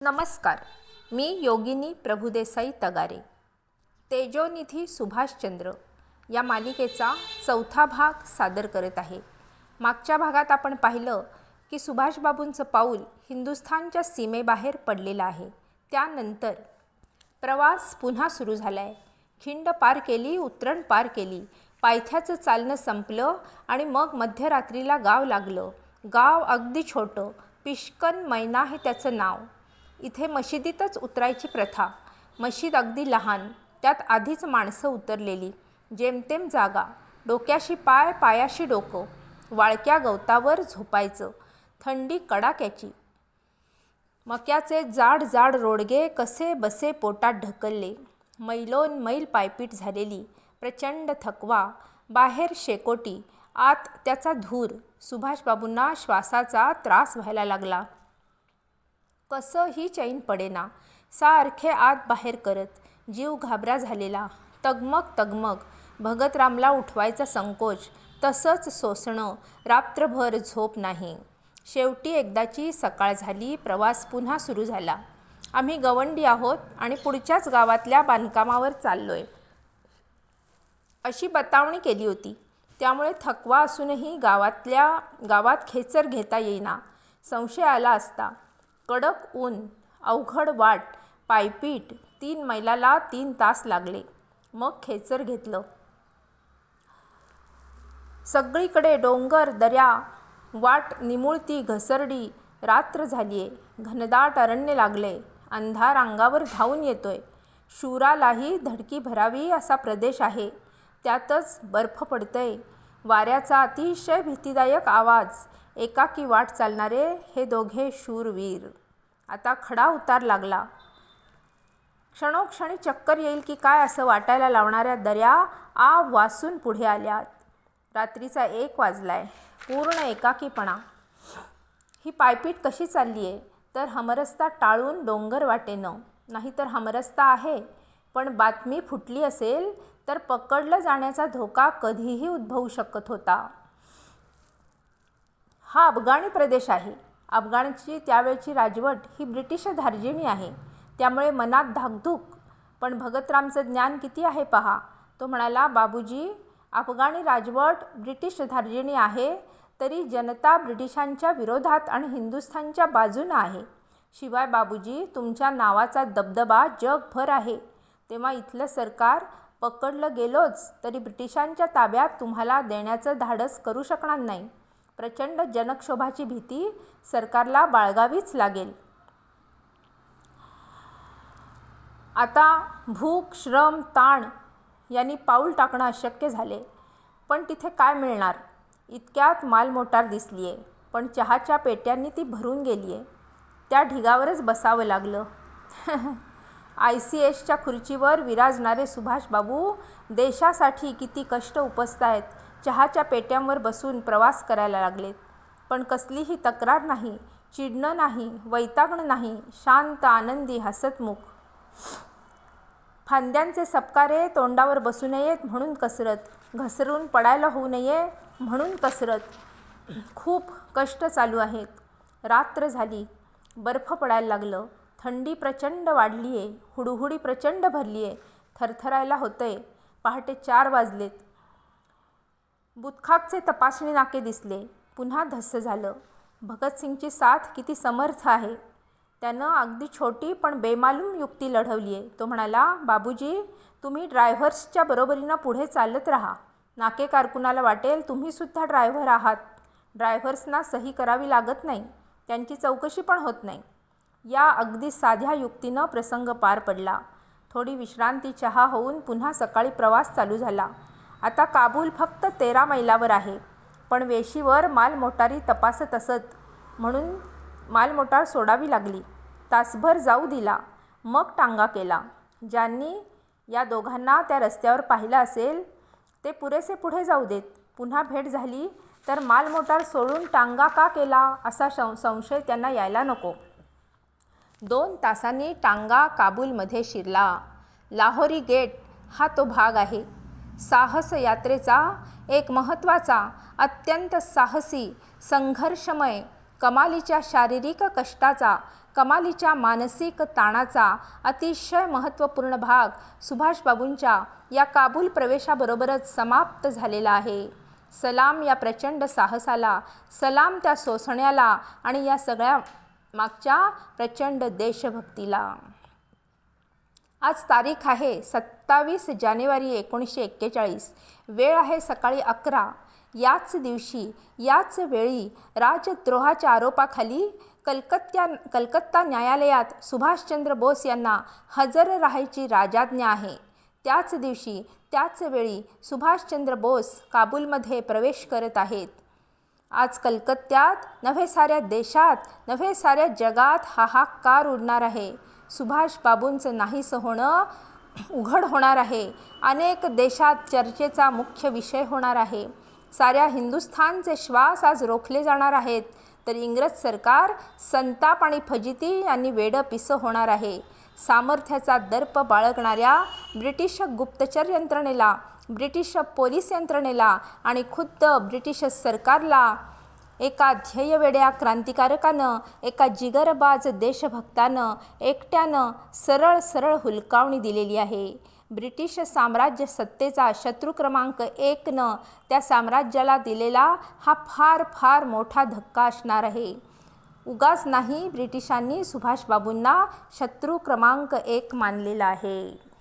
नमस्कार. मी योगिनी प्रभुदेसाई तगारे. तेजोनिधी सुभाषचंद्र या मालिकेचा चौथा भाग सादर करत आहे. मागच्या भागात आपण पाहिलं की सुभाषबाबूंचं पाऊल हिंदुस्थानच्या सीमेबाहेर पडलेलं आहे. त्यानंतर प्रवास पुन्हा सुरू झाला आहे. खिंड पार केली, उतरण पार केली, पायथ्याचं चालणं संपलं आणि मग मध्यरात्रीला गाव लागलं. गाव अगदी छोटं, पिष्कन मैना हे त्याचं नाव. इथे मशिदीतच उतरायची प्रथा. मशीद अगदी लहान, त्यात आधीच माणसं उतरलेली, जेमतेम जागा, डोक्याशी पाय, पायाशी डोकं. वाळक्या गवतावर झोपायचं. थंडी कडाक्याची. मक्याचे जाड जाड रोडगे कसे बसे पोटात ढकलले. मैलोन मैल पायपीट झालेली. प्रचंड थकवा. बाहेर शेकोटी, आत त्याचा धूर. सुभाषबाबूंना श्वासाचा त्रास व्हायला लागला. कसंही चैन पडेना. सारखे आत बाहेर करत. जीव घाबरा झालेला. तगमग तगमग. भगतरामला उठवायचा संकोच. तसंच सोसणं. रात्रभर झोप नाही. शेवटी एकदाची सकाळ झाली. प्रवास पुन्हा सुरू झाला. आम्ही गवंडी आहोत आणि पुढच्याच गावातल्या बांधकामावर चाललोय अशी बतावणी केली होती. त्यामुळे थकवा असूनही गावात खेचर घेता येईना. संशय आला असता. कडक ऊन, अवघड वाट, पायपीट. 3 मैलाला 3 तास लागले. मग खेचर घेतलं. सगळीकडे डोंगर, दऱ्या, वाट निमुळती, घसरडी. रात्र झालीये. घनदाट अरण्य लागले. अंधार अंगावर धावून येतोय. शूरालाही धडकी भरावी असा प्रदेश आहे. त्यातच बर्फ पडतंय. वाऱ्याचा अतिशय भीतीदायक आवाज. एकाकी वाट चालणारे हे दोघे शूरवीर. आता खडा उतार लागला. क्षणोक्षणी चक्कर येईल की काय असं वाटायला लावणाऱ्या दऱ्या वासून पुढे आल्यात. रात्रीचा 1 वाजलाय. पूर्ण एकाकीपणा. ही पायपीट कशी चालली आहे? तर हमरस्ता टाळून डोंगर वाटेनं. नाहीतर हमरस्ता आहे, पण बातमी फुटली असेल तर पकडलं जाण्याचा धोका कधीही उद्भवू शकत होता. हा अफगाणी प्रदेश आहे. अफगाणची त्यावेळची राजवट ही ब्रिटिश धार्जिणी आहे. त्यामुळे मनात धाकधूक. पण भगतरामचं ज्ञान किती आहे पहा. तो म्हणाला, बाबूजी, अफगाणी राजवट ब्रिटिश धार्जिणी आहे, तरी जनता ब्रिटिशांच्या विरोधात आणि हिंदुस्थानच्या बाजूनं आहे. शिवाय बाबूजी, तुमच्या नावाचा दबदबा जगभर आहे. तेव्हा इथलं सरकार पकडलं गेलोच तरी ब्रिटिशांच्या ताब्यात तुम्हाला देण्याचं धाडस करू शकणार नाही. प्रचंड जनक्षोभाची भीती सरकारला बाळगावीच लागेल. आता भूक, श्रम, ताण यांनी पाऊल टाकणं अशक्य झाले. पण तिथे काय मिळणार? इतक्यात मालमोटार दिसलीये, पण चहाच्या पेट्यांनी ती भरून गेलीये. त्या ढिगावरच बसावं लागलं. ICSच्या खुर्चीवर विराजणारे सुभाषबाबू देशासाठी किती कष्ट उपसतायत. चहाच्या पेट्यांवर बसून प्रवास करायला लागलेत. पण कसलीही तक्रार नाही, चिडणं नाही, वैतागणं नाही. शांत, आनंदी, हसतमुख. फांद्यांचे सपकारे तोंडावर बसू नयेत म्हणून कसरत. घसरून पडायला होऊ नये म्हणून कसरत. खूप कष्ट चालू आहेत. रात्र झाली. बर्फ पडायला लागलं. थंडी प्रचंड वाढली आहे. हुडहुडी प्रचंड भरली आहे. थरथरायला होतंय. पहाटे 4 वाजलेत. बुतखाकचे तपासणी नाके दिसले. पुन्हा धस्स झालं. भगतसिंगची साथ किती समर्थ आहे. त्यानं अगदी छोटी पण बेमालूम युक्ती लढवली आहे. तो म्हणाला, बाबूजी, तुम्ही ड्रायव्हर्सच्या बरोबरीनं पुढे चालत राहा. नाके कारकुनाला वाटेल तुम्हीसुद्धा ड्रायव्हर आहात. ड्रायव्हर्सना सही करावी लागत नाही. त्यांची चौकशी पण होत नाही. या अगदी साध्या युक्तीनं प्रसंग पार पडला. थोडी विश्रांती, चहा होऊन पुन्हा सकाळी प्रवास चालू झाला. आता काबूल फक्त 13 मैलावर आहे. पण वेशीवर मालमोटारी तपासत असत म्हणून मालमोटार सोडावी लागली. तासभर जाऊ दिला. मग टांगा केला. ज्यांनी या दोघांना त्या रस्त्यावर पाहिलं असेल ते पुरेसे पुढे जाऊ देत. पुन्हा भेट झाली तर मालमोटार सोडून टांगा का केला असा संशय त्यांना यायला नको. 2 तासांनी टांगा काबूलमध्ये शिरला. लाहोरी गेट हा तो भाग आहे. साहस यात्रेचा एक महत्त्वाचा, अत्यंत साहसी, संघर्षमय, कमालीच्या शारीरिक कष्टाचा, कमालीच्या मानसिक ताणाचा अतिशय महत्त्वपूर्ण भाग सुभाषबाबूंच्या या काबूल प्रवेशाबरोबरच समाप्त झालेला आहे. सलाम या प्रचंड साहसाला, सलाम त्या सोसण्याला आणि या सगळ्या मागच्या प्रचंड देशभक्तीला. आज तारीख आहे 27 जानेवारी 1941. वेळ आहे सकाळी 11. याच दिवशी याच वेळी राजद्रोहाच्या आरोपाखाली कलकत्ता न्यायालयात सुभाषचंद्र बोस यांना हजर राहायची राजाज्ञा आहे. त्याच दिवशी त्याच वेळी सुभाषचंद्र बोस काबूलमध्ये प्रवेश करत आहेत. आज कलकत्त्यात नव्हे साऱ्या देशात, नव्हे साऱ्या जगात हाहाकार उडणार आहे. सुभाषबाबूंचं नाहीसं होणं उघड होणार आहे. अनेक देशात चर्चेचा मुख्य विषय होणार आहे. साऱ्या हिंदुस्थानचे श्वास आज रोखले जाणार आहेत. तर इंग्रज सरकार संताप आणि फजिती यांनी वेडं पिसं होणार आहे. सामर्थ्याचा दर्प बाळगणाऱ्या ब्रिटिश गुप्तचर यंत्रणेला, ब्रिटिश पोलीस यंत्रणेला आणि खुद्द ब्रिटिश सरकारला एका ध्येयवेड्या क्रांतिकारकानं, एका जिगरबाज देशभक्तानं एकट्यानं सरळ सरळ हुलकावणी दिलेली आहे. ब्रिटिश साम्राज्य सत्तेचा शत्रू क्रमांक 1नं त्या साम्राज्याला दिलेला हा फार फार मोठा धक्का असणार आहे. उगाच नाही ब्रिटिशांनी सुभाषबाबूंना शत्रू क्रमांक 1 मानलेला आहे.